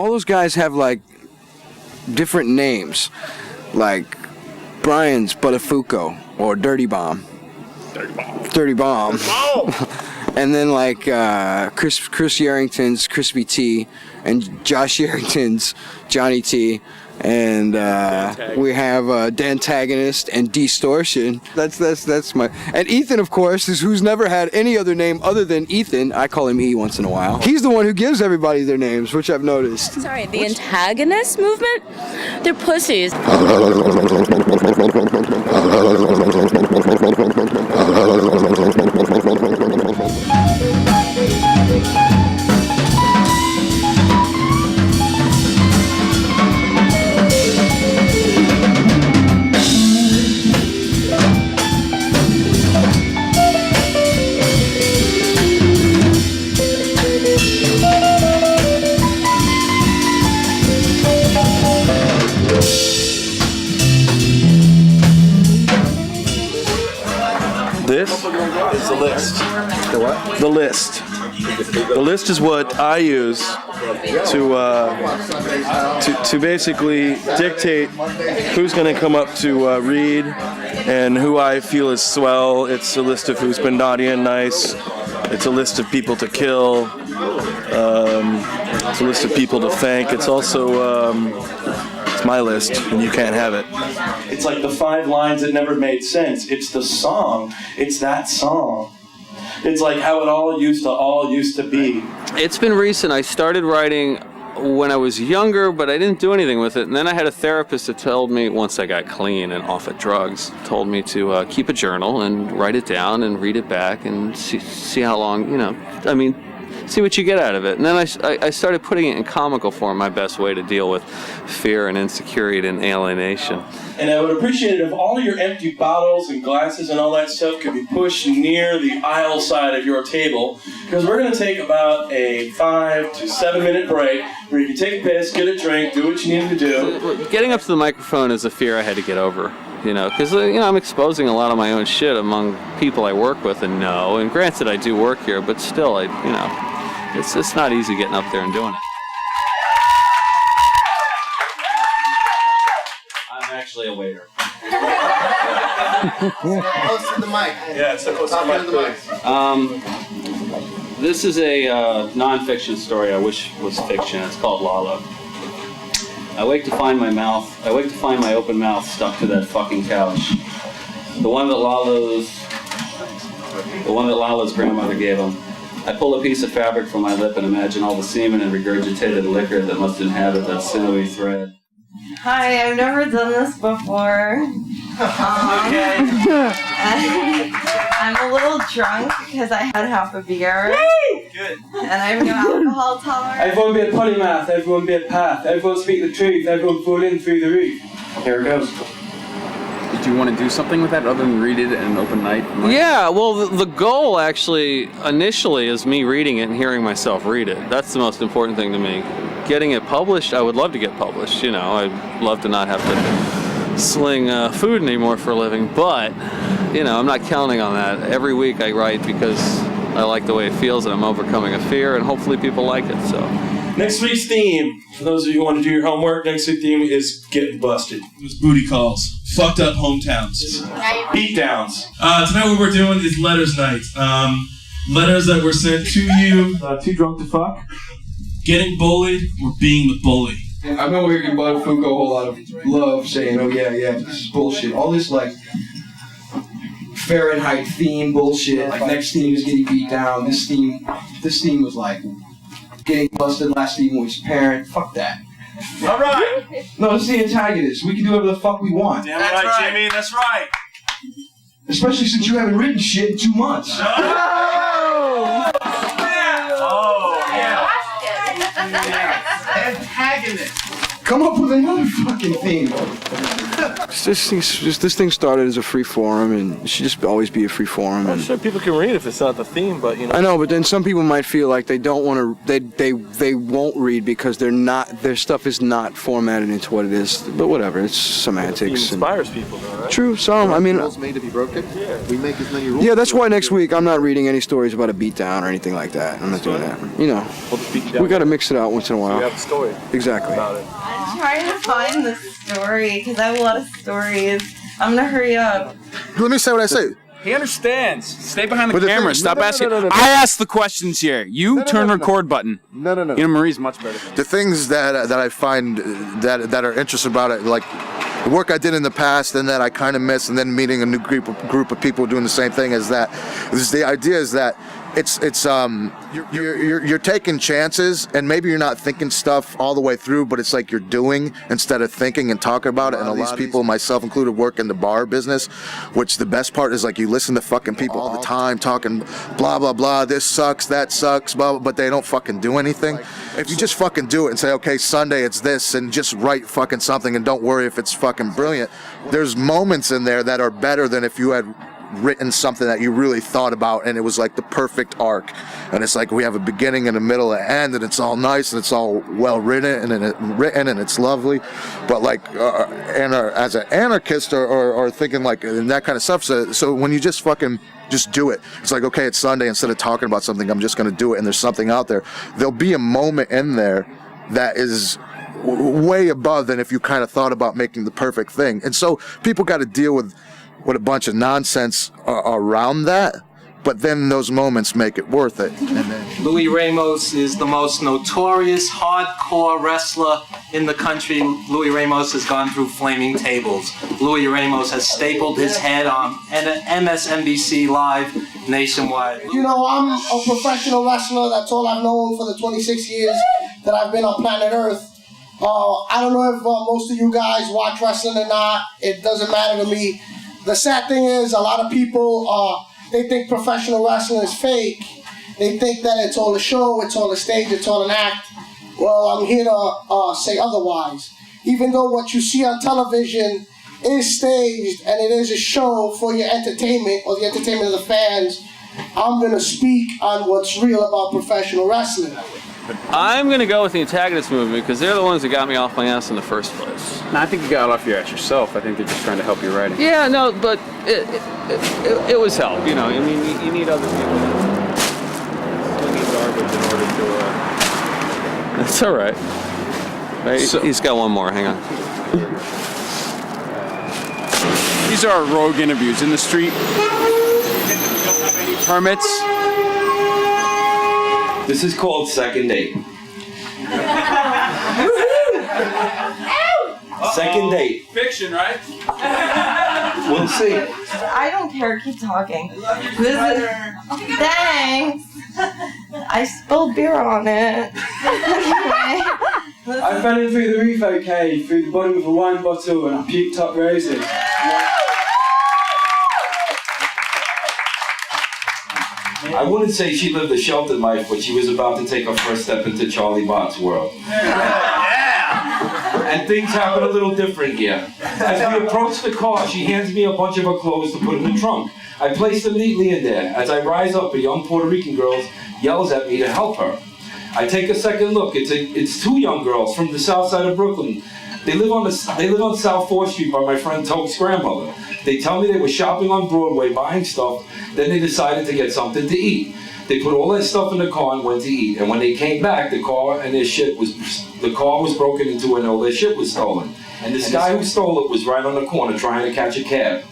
all those guys have like different names, like Brian's Buttafuoco or Dirty Bomb. Dirty Bomb. And then like Chris Yarrington's Crispy T, and Josh Yarrington's Johnny T, and we have Dantagonist and Distortion. That's my, and Ethan, of course, is who's never had any other name other than Ethan. I call him E once in a while. He's the one who gives everybody their names, which I've noticed. Sorry, the antagonist movement? They're pussies. This is the list. The what? The list. The list is what I use to basically dictate who's going to come up to read and who I feel is swell. It's a list of who's been naughty and nice. It's a list of people to kill. It's a list of people to thank. It's also it's my list, and you can't have it. It's like the 5 lines that never made sense. It's the song. It's that song. It's like how it all used to be. It's been recent. I started writing when I was younger, but I didn't do anything with it. And then I had a therapist that told me, once I got clean and off of drugs, told me to keep a journal and write it down and read it back and see how long, see what you get out of it. And then I started putting it in comical form, my best way to deal with fear and insecurity and alienation. And I would appreciate it if all your empty bottles and glasses and all that stuff could be pushed near the aisle side of your table, because we're going to take about a 5 to 7 minute break where you can take a piss, get a drink, do what you need to do. Getting up to the microphone is a fear I had to get over, because I'm exposing a lot of my own shit among people I work with and know. And granted, I do work here, but still, it's not easy getting up there and doing it. I'm actually a waiter. Close to the mic. Yeah, so close to the mic. This is a non-fiction story I wish was fiction. It's called Lalo. I wake to find my open mouth stuck to that fucking couch. The one that Lalo's grandmother gave him. I pull a piece of fabric from my lip and imagine all the semen and regurgitated liquor that must inhabit that sinewy thread. Hi, I've never done this before. I'm a little drunk because I had half a beer. Good. And I have no alcohol tolerance. Everyone be a polymath, everyone be a path, everyone speak the truth, everyone fall in through the roof. Here it goes. Did you want to do something with that other than read it at an open night? Yeah, well, the goal actually initially is me reading it and hearing myself read it. That's the most important thing to me. Getting it published, I would love to get published. I'd love to not have to sling food anymore for a living, but I'm not counting on that. Every week I write because I like the way it feels and I'm overcoming a fear, and hopefully people like it. So next week's theme, for those of you who want to do your homework, next week's theme is Getting Busted. It was booty calls, fucked up hometowns, beatdowns. Tonight what we're doing is letters night. Letters that were sent to you, too drunk to fuck, getting bullied, or being the bully. I remember hearing Buttafuoco a whole lot of love, saying, "Oh yeah, this is bullshit." All this like Fahrenheit theme bullshit. Like next theme is getting beat down. This theme was like getting busted. Last theme was parent. Fuck that. All right. No, this is the antagonist. We can do whatever the fuck we want. Damn right, Jimmy. That's right. Especially since you haven't written shit in 2 months. Oh yeah. Antagonist. Come up with another fucking theme. This thing started as a free forum, and it should just always be a free forum. I'm sure people can read if it's not the theme, but you know. I know, but then some people might feel like they don't want to. They won't read because their stuff is not formatted into what it is. But whatever, it's semantics. It inspires people, though, right? True. Some. I mean. Rules made to be broken. Yeah. We make as many rules. Yeah, that's why next week I'm not reading any stories about a beatdown or anything like that. I'm not doing that. You know, we got to mix it out once in a while. You have a story. Exactly. About it. I'm trying to find the story because I have a lot of stories. I'm gonna hurry up. Let me say what I say. He understands. Stay behind the But the camera. thing- Stop no, no, asking. no, no, no. I ask the questions here. You No, no, turn no, no. record button. No. You know, Marie's much better. The things that I find that are interesting about it, like the work I did in the past and that I kind of miss, and then meeting a new group of people doing the same thing, is that the idea is that you're taking chances, and maybe you're not thinking stuff all the way through, but it's like you're doing instead of thinking and talking about it. And a lot of these people, myself included, work in the bar business, which the best part is like you listen to fucking people all the time talking blah blah blah, this sucks, that sucks, blah, blah, but they don't fucking do anything. If you just fucking do it and say, okay, Sunday it's this, and just write fucking something and don't worry if it's fucking brilliant, there's moments in there that are better than if you had written something that you really thought about and it was like the perfect arc. And it's like we have a beginning and a middle and an end, and it's all nice and it's all well written and it's lovely. But like as an anarchist or thinking like and that kind of stuff, so when you just fucking just do it, it's like, okay, it's Sunday, instead of talking about something, I'm just going to do it, and there's something out there. There'll be a moment in there that is way above than if you kind of thought about making the perfect thing. And so people got to deal with a bunch of nonsense around that, but then those moments make it worth it. And then Louis Ramos is the most notorious hardcore wrestler in the country. Louis Ramos has gone through flaming tables. Louis Ramos has stapled his head on MSNBC Live nationwide. You know, I'm a professional wrestler. That's all I've known for the 26 years that I've been on planet Earth. I don't know if most of you guys watch wrestling or not. It doesn't matter to me. The sad thing is, a lot of people, they think professional wrestling is fake. They think that it's all a show, it's all a stage, it's all an act. Well, I'm here to say otherwise. Even though what you see on television is staged and it is a show for your entertainment or the entertainment of the fans, I'm going to speak on what's real about professional wrestling. I'm going to go with the antagonist movement because they're the ones that got me off my ass in the first place. No, I think you got off your ass yourself. I think they're just trying to help you writing. Yeah, no, but it was help. You know, I mean, you need other people slinging garbage in order to. That's all right. He's got one more. Hang on. These are our rogue interviews in the street. Permits. This is called Second Date. Second Date. Fiction, right? We'll see. I don't care. Keep talking. Thanks. I spilled beer on it. I fell in through the roof okay, through the bottom of a wine bottle, and I puked up roses. I wouldn't say she lived a sheltered life, but she was about to take her first step into Charlie Bott's world. And things happen a little different here. As we approach the car, she hands me a bunch of her clothes to put in the trunk. I place them neatly in there. As I rise up, a young Puerto Rican girl yells at me to help her. I take a second look. It's two young girls from the south side of Brooklyn. They live on South 4th Street by my friend Toke's grandmother. They tell me they were shopping on Broadway, buying stuff. Then they decided to get something to eat. They put all that stuff in the car and went to eat. And when they came back, the car was broken into and all their shit was stolen. And this guy who stole it was right on the corner trying to catch a cab.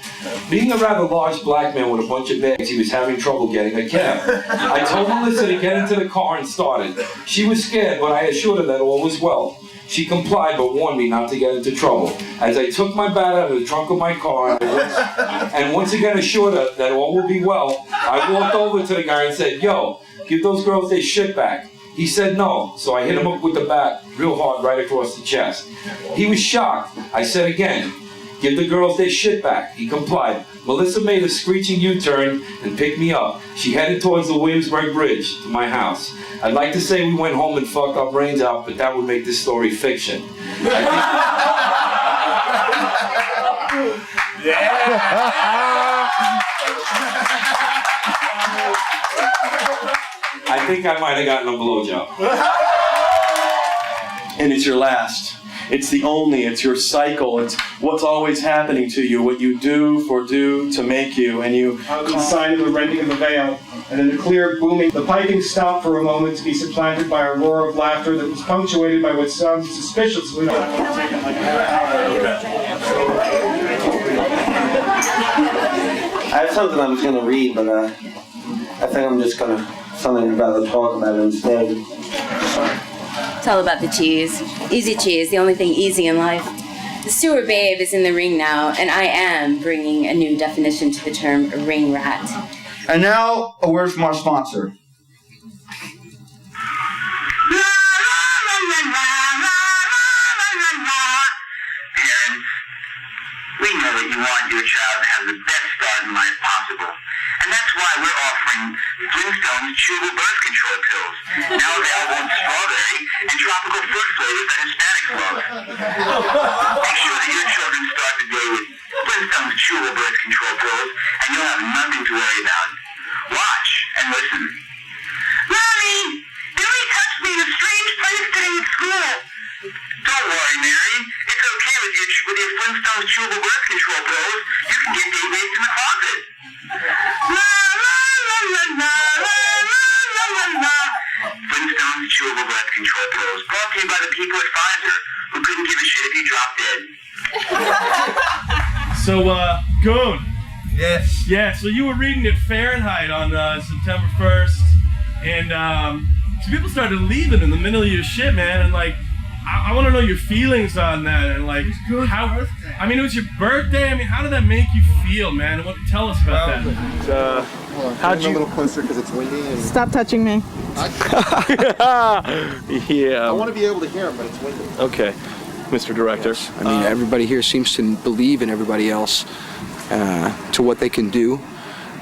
Being a rather large black man with a bunch of bags, he was having trouble getting a cab. I told Melissa to get into the car and started. She was scared, but I assured her that all was well. She complied, but warned me not to get into trouble. As I took my bat out of the trunk of my car and once again assured her that all will be well, I walked over to the guy and said, "Yo, give those girls their shit back." He said no, so I hit him up with the bat real hard right across the chest. He was shocked. I said again, "Give the girls their shit back." He complied. Melissa made a screeching U-turn and picked me up. She headed towards the Williamsburg Bridge to my house. I'd like to say we went home and fucked our brains out, but that would make this story fiction. I think I might have gotten a blowjob. And it's your last. It's the only, it's your cycle, it's what's always happening to you, what you do to make you, and you... The sign of the rending of the veil, and then the clear booming. The piping stopped for a moment to be supplanted by a roar of laughter that was punctuated by what sounded suspiciously... I have something I was going to read, but I think I'm just going to something about to talk about it instead. It's all about the cheese. Easy cheese, the only thing easy in life. The sewer babe is in the ring now, and I am bringing a new definition to the term ring rat. And now, a word from our sponsor. We know that you want your child to have the best start in life possible. And that's why we're offering Flintstone's chewable birth control pills, now available in strawberry and tropical fruit flavors that Hispanics love. Make sure that your children start the day with Flintstone's chewable birth control pills, and you'll have nothing to worry about. Watch and listen. Mommy, Billy touched me in a strange place today at school. Don't worry, Mary. It's okay with your Flintstones chewable birth control pills. You can get day based in the closet. La la la la la la la la. Flintstones chewable birth control pills, brought to you by the people at Pfizer, who couldn't give a shit if you dropped dead. So, Goon. Yes. Yeah, so you were reading it Fahrenheit on September 1st, and some people started leaving in the middle of your shit, man, and like, I want to know your feelings on that, and like, how, I mean, it was your birthday, I mean, how did that make you feel, man? Tell us about that. How'd you... a little closer because it's windy and... Stop touching me. Yeah. I want to be able to hear him, but it's windy. Okay, Mr. Director. Yes. I mean, everybody here seems to believe in everybody else to what they can do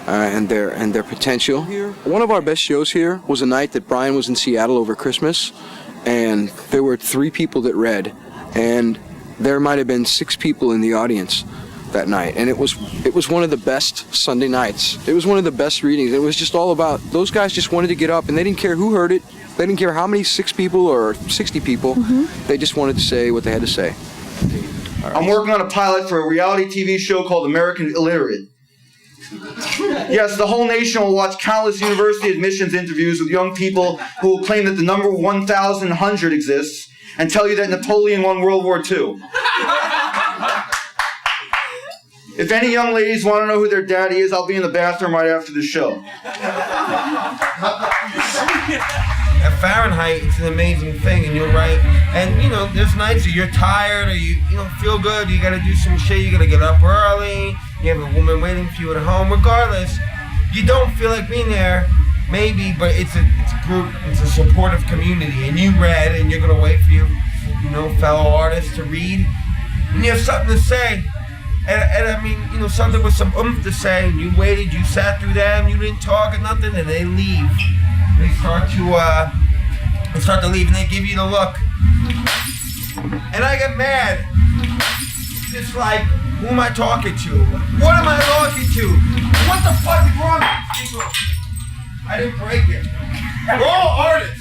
and their potential. One of our best shows here was a night that Brian was in Seattle over Christmas, and there were 3 people that read, and there might have been 6 people in the audience that night, and it was one of the best Sunday nights. It was one of the best readings. It was just all about, those guys just wanted to get up, and they didn't care who heard it. They didn't care how many 6 people or 60 people. They just wanted to say what they had to say. Right. I'm working on a pilot for a reality TV show called American Illiterate. Yes, the whole nation will watch countless university admissions interviews with young people who will claim that the number 1,100 exists and tell you that Napoleon won World War II. If any young ladies want to know who their daddy is, I'll be in the bathroom right after the show. At Fahrenheit, it's an amazing thing, and you're right. And you know, there's nights that you're tired or you don't feel good. You got to do some shit. You got to get up early. You have a woman waiting for you at home. Regardless, you don't feel like being there, maybe, but it's a group. It's a supportive community, and you read, and you're gonna wait for your fellow artists to read, and you have something to say. And I mean, something with some oomph to say, and you waited, you sat through them, you didn't talk or nothing, and they leave. They start to leave, and they give you the look. And I get mad. It's like, who am I talking to? What am I talking to? What the fuck is wrong with people? I didn't break it. We're all artists.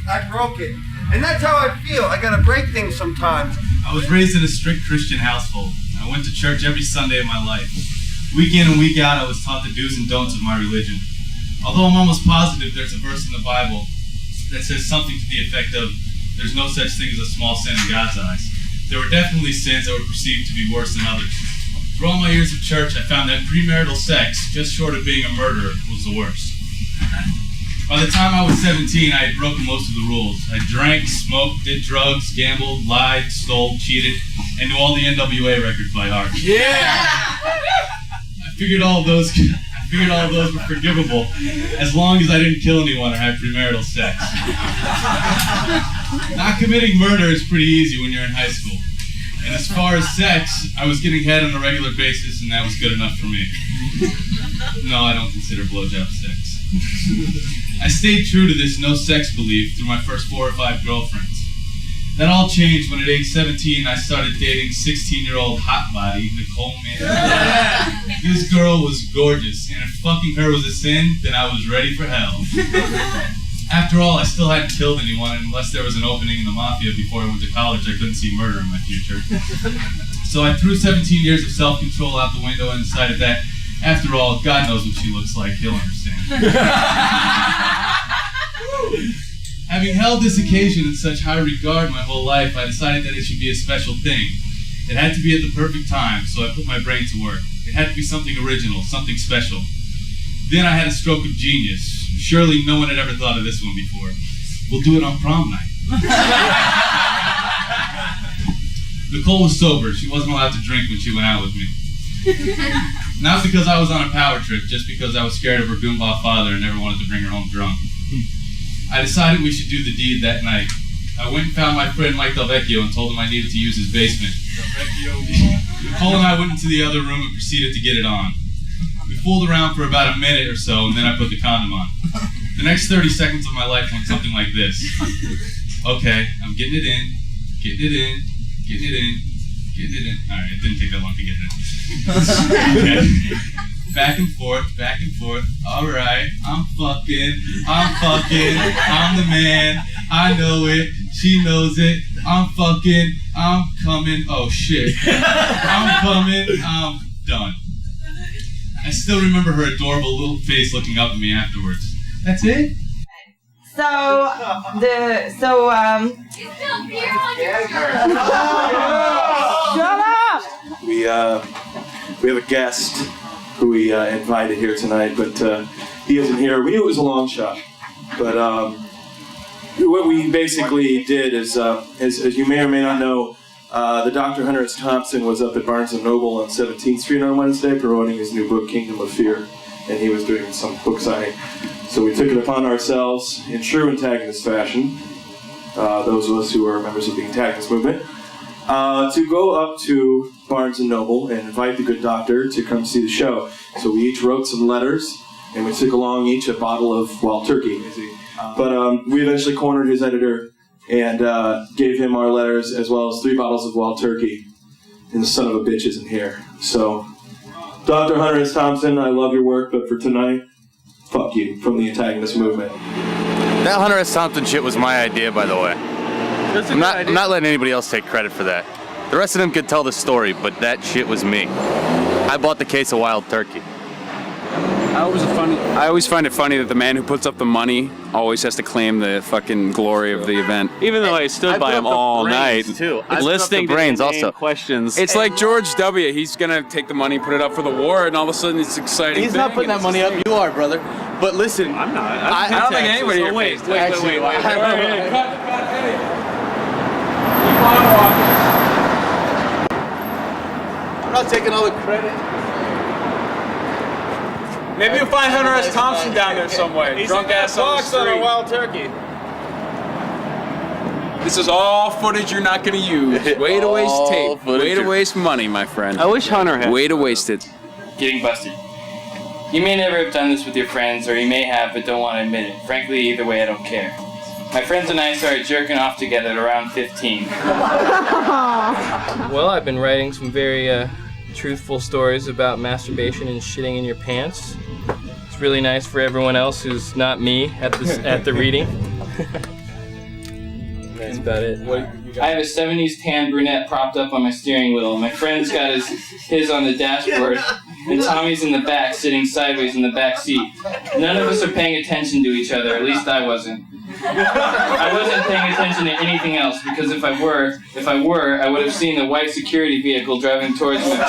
I broke it. And that's how I feel. I gotta break things sometimes. I was raised in a strict Christian household. I went to church every Sunday of my life. Week in and week out, I was taught the do's and don'ts of my religion. Although I'm almost positive there's a verse in the Bible that says something to the effect of, there's no such thing as a small sin in God's eyes. There were definitely sins that were perceived to be worse than others. For all my years of church, I found that premarital sex, just short of being a murderer, was the worst. By the time I was 17, I had broken most of the rules. I drank, smoked, did drugs, gambled, lied, stole, cheated, and knew all the NWA records by heart. Yeah! I figured all of those were forgivable, as long as I didn't kill anyone or have premarital sex. Not committing murder is pretty easy when you're in high school. And as far as sex, I was getting head on a regular basis, and that was good enough for me. No, I don't consider blowjob sex. I stayed true to this no sex belief through my first 4 or 5 girlfriends. That all changed when at age 17 I started dating 16-year-old hot body Nicole Mann. This girl was gorgeous, and if fucking her was a sin, then I was ready for hell. After all, I still hadn't killed anyone, and unless there was an opening in the mafia before I went to college, I couldn't see murder in my future. So I threw 17 years of self-control out the window and decided that, after all, God knows what she looks like, he'll understand. Having held this occasion in such high regard my whole life, I decided that it should be a special thing. It had to be at the perfect time, so I put my brain to work. It had to be something original, something special. Then I had a stroke of genius. Surely no one had ever thought of this one before. We'll do it on prom night. Nicole was sober. She wasn't allowed to drink when she went out with me. Not because I was on a power trip, just because I was scared of her goonball father and never wanted to bring her home drunk. I decided we should do the deed that night. I went and found my friend Mike Del Vecchio and told him I needed to use his basement. Nicole and I went into the other room and proceeded to get it on. We fooled around for about a minute or so, and then I put the condom on. The next 30 seconds of my life went something like this. Okay, I'm getting it in, getting it in, getting it in, getting it in. Alright, it didn't take that long to get it in. Okay. Back and forth, alright, I'm fucking, I'm the man, I know it, she knows it, I'm fucking, I'm coming, oh shit, I'm coming, I'm done. I still remember her adorable little face looking up at me afterwards. That's it? Shut up! We have a guest who we invited here tonight, but he isn't here. We knew it was a long shot, but what we basically did is, as you may or may not know, the Dr. Hunter S. Thompson was up at Barnes & Noble on 17th Street on Wednesday promoting his new book, Kingdom of Fear, and he was doing some book signing. So we took it upon ourselves, in true antagonist fashion, those of us who are members of the antagonist movement, to go up to Barnes & Noble and invite the good doctor to come see the show. So we each wrote some letters, and we took along each a bottle of wild turkey. But we eventually cornered his editor and gave him our letters as well as 3 bottles of wild turkey. And the son of a bitch isn't here. So, Dr. Hunter S. Thompson, I love your work, but for tonight, fuck you, from the antagonist movement. That Hunter S. Thompson shit was my idea, by the way. I'm not letting anybody else take credit for that. The rest of them could tell the story, but that shit was me. I bought the case of wild turkey. I always find it funny that the man who puts up the money always has to claim the fucking glory of the event. Even though I stood by him all night, listening to brains the also questions. It's like George W. He's gonna take the money, put it up for the war, and all of a sudden it's exciting. He's not putting that money up. You are, brother. But listen, I'm not. I don't think anybody here. Wait. I'm not taking all the credit. Maybe you'll find Hunter S. Thompson down there somewhere. Drunk ass on the street. On a wild turkey. This is all footage you're not going to use. Way to waste tape. Way to waste money, my friend. I wish Hunter had. Way to waste it. Getting busted. You may never have done this with your friends, or you may have but don't want to admit it. Frankly, either way, I don't care. My friends and I started jerking off together at around 15. Well, I've been writing some very truthful stories about masturbation and shitting in your pants. It's really nice for everyone else who's not me at the reading. That's about it. I have a 70s tan brunette propped up on my steering wheel. My friend's got his on the dashboard, and Tommy's in the back, sitting sideways in the back seat. None of us are paying attention to each other, at least I wasn't. I wasn't paying attention to anything else, because if I were, I would have seen the white security vehicle driving towards our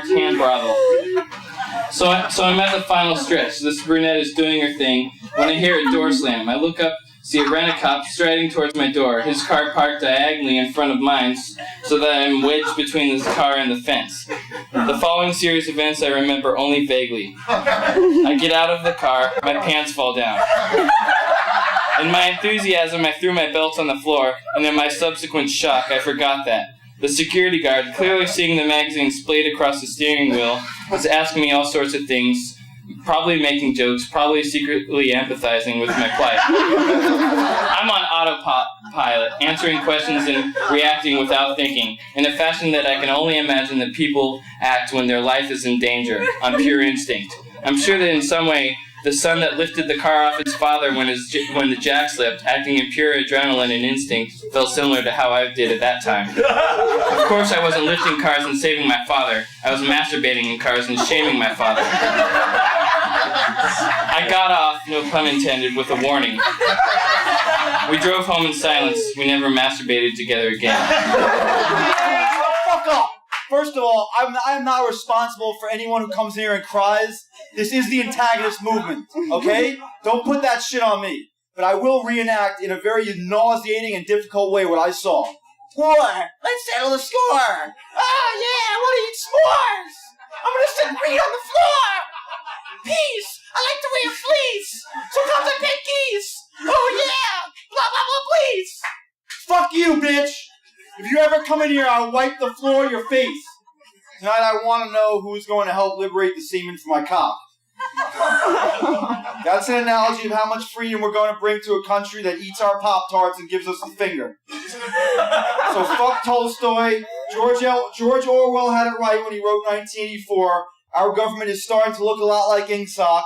tan brothel. So I'm at the final stretch. This brunette is doing her thing when I hear a door slam. I look up, see a rent-a-cop striding towards my door, his car parked diagonally in front of mine so that I'm wedged between his car and the fence. The following series of events I remember only vaguely. I get out of the car, my pants fall down. In my enthusiasm, I threw my belt on the floor, and in my subsequent shock, I forgot that. The security guard, clearly seeing the magazine splayed across the steering wheel, was asking me all sorts of things, probably making jokes, probably secretly empathizing with my plight. I'm on autopilot, answering questions and reacting without thinking, in a fashion that I can only imagine that people act when their life is in danger, on pure instinct. I'm sure that in some way, the son that lifted the car off his father when the jack slipped, acting in pure adrenaline and instinct, felt similar to how I did at that time. Of course, I wasn't lifting cars and saving my father. I was masturbating in cars and shaming my father. I got off, no pun intended, with a warning. We drove home in silence. We never masturbated together again. Fuck off! First of all, I'm not responsible for anyone who comes here and cries. This is the antagonist movement, okay? Don't put that shit on me. But I will reenact in a very nauseating and difficult way what I saw. War! Let's settle the score! Oh yeah, I want to eat s'mores! I'm gonna sit and read on the floor! Peace! I like to wear fleece! Sometimes I pet geese! Oh yeah! Blah blah blah please! Fuck you, bitch! If you ever come in here, I'll wipe the floor of your face. Tonight I want to know who's going to help liberate the semen from my cock. That's an analogy of how much freedom we're going to bring to a country that eats our Pop-Tarts and gives us the finger. So fuck Tolstoy. George Orwell had it right when he wrote 1984. Our government is starting to look a lot like INGSOC,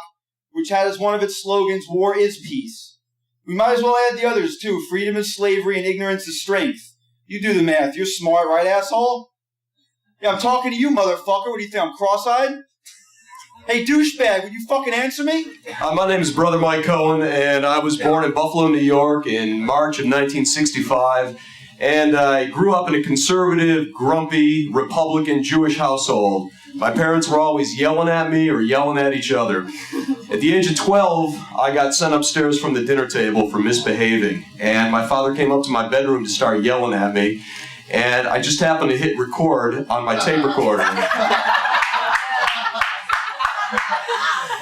which had as one of its slogans, war is peace. We might as well add the others too. Freedom is slavery and ignorance is strength. You do the math. You're smart, right, asshole? Yeah, I'm talking to you, motherfucker. What do you think, I'm cross-eyed? Hey, douchebag, would you fucking answer me? My name is Brother Mike Cohen, and I was born in Buffalo, New York in March of 1965. And I grew up in a conservative, grumpy, Republican Jewish household. My parents were always yelling at me or yelling at each other. At the age of 12, I got sent upstairs from the dinner table for misbehaving. And my father came up to my bedroom to start yelling at me. And I just happened to hit record on my tape recorder.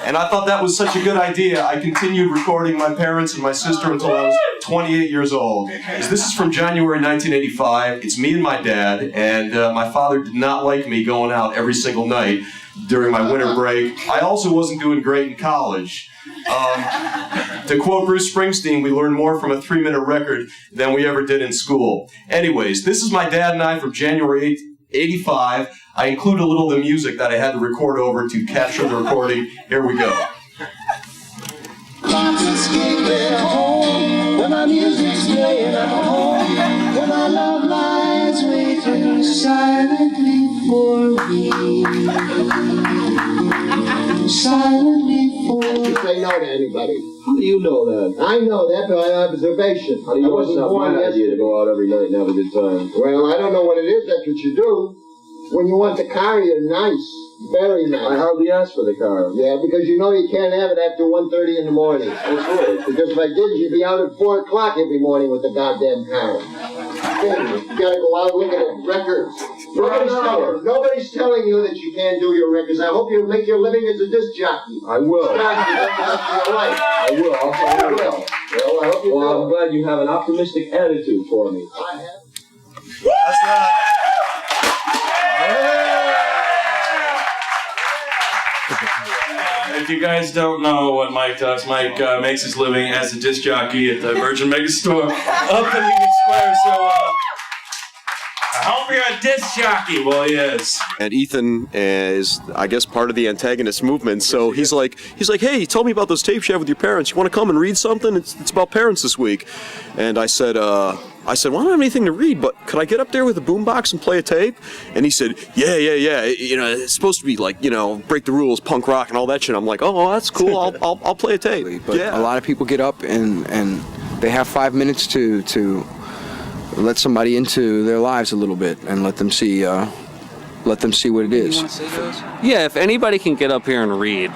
And I thought that was such a good idea. I continued recording my parents and my sister until I was 28 years old. This is from January 1985. It's me and my dad, and my father did not like me going out every single night during my winter break. I also wasn't doing great in college. To quote Bruce Springsteen, we learned more from a 3-minute record than we ever did in school. Anyways, this is my dad and I from January 85. I include a little of the music that I had to record over to capture the recording. Here we go. Lots escaping home, when my music's playing at home, when my love lies waiting silently for me. Silently for me. You say no to anybody. How do you know that? I know that by observation. How do you know it's not my idea to go out every night and have a good time? Well, I don't know what it is, that's what you do. When you want the car, you're nice. Very nice. I hardly asked for the car. Yeah, because you know you can't have it after 1:30 in the morning. That's right. Because if I did, you'd be out at 4 o'clock every morning with the goddamn car. You gotta go out looking at records. Nobody's telling you that you can't do your records. I hope you make your living as a disc jockey. I will. I will. I'll tell you. Well, I hope you do. I'm glad you have an optimistic attitude for me. I have. That's right. If you guys don't know what Mike does, Mike makes his living as a disc jockey at the Virgin Megastore up in Union Square, so I hope you're a disc jockey. Well, he is. And Ethan is, I guess, part of the antagonist movement. So he's like, hey, tell me about those tapes you have with your parents. You want to come and read something? It's about parents this week. And I said, well, I don't have anything to read, but could I get up there with a boombox and play a tape? And he said, yeah. You know, it's supposed to be like, you know, break the rules, punk rock, and all that shit. I'm like, oh, that's cool. I'll play a tape. But a lot of people get up and they have 5 minutes to let somebody into their lives a little bit and let them see what it is. Yeah, if anybody can get up here and read,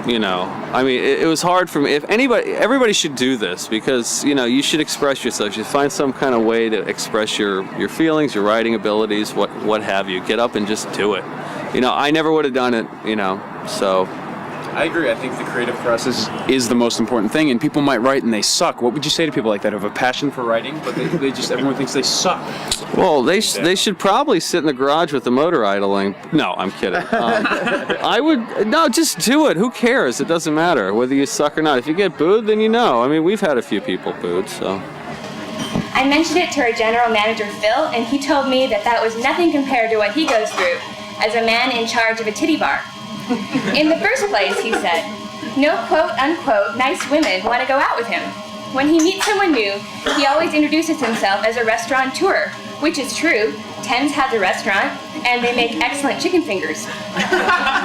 you know, I mean, it was hard for me. If everybody should do this because, you know, you should express yourself. You should find some kind of way to express your feelings, your writing abilities, what have you. Get up and just do it. You know, I never would have done it, you know, so I agree. I think the creative process is the most important thing, and people might write and they suck. What would you say to people like that who have a passion for writing, but they just, everyone thinks they suck? Well, they should probably sit in the garage with the motor idling. No, I'm kidding. Just do it. Who cares? It doesn't matter whether you suck or not. If you get booed, then you know. I mean, we've had a few people booed, so. I mentioned it to our general manager, Phil, and he told me that was nothing compared to what he goes through as a man in charge of a titty bar. In the first place, he said, no quote-unquote nice women want to go out with him. When he meets someone new, he always introduces himself as a restaurateur, which is true. Tens has a restaurant, and they make excellent chicken fingers.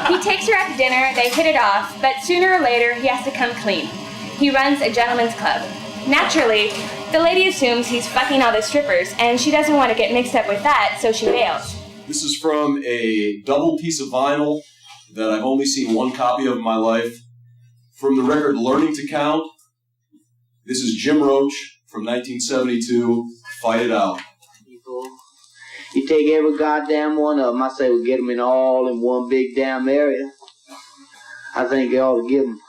He takes her out to dinner, they hit it off, but sooner or later, he has to come clean. He runs a gentleman's club. Naturally, the lady assumes he's fucking all the strippers, and she doesn't want to get mixed up with that, so she bails. This is from a double piece of vinyl that I've only seen one copy of in my life. From the record Learning to Count, this is Jim Roach from 1972, Fight It Out. You take every goddamn one of them, I say we get them in all in one big damn area. I think you ought to give them.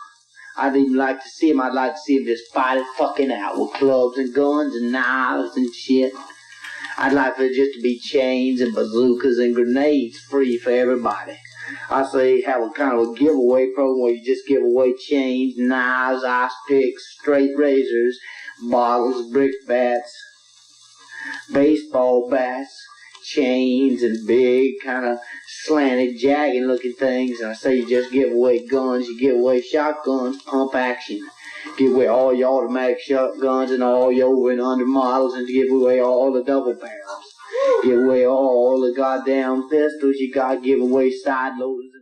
I'd even like to see them. I'd like to see them just fight it fucking out with clubs and guns and knives and shit. I'd like for it just to be chains and bazookas and grenades free for everybody. I say have a kind of a giveaway program where you just give away chains, knives, ice picks, straight razors, bottles, brick bats, baseball bats, chains, and big kind of slanted, jagged looking things. And I say you just give away guns, you give away shotguns, pump action. Give away all your automatic shotguns and all your over and under models, and give away all the double barrels. Give away all the goddamn pistols. You gotta give away side loaders.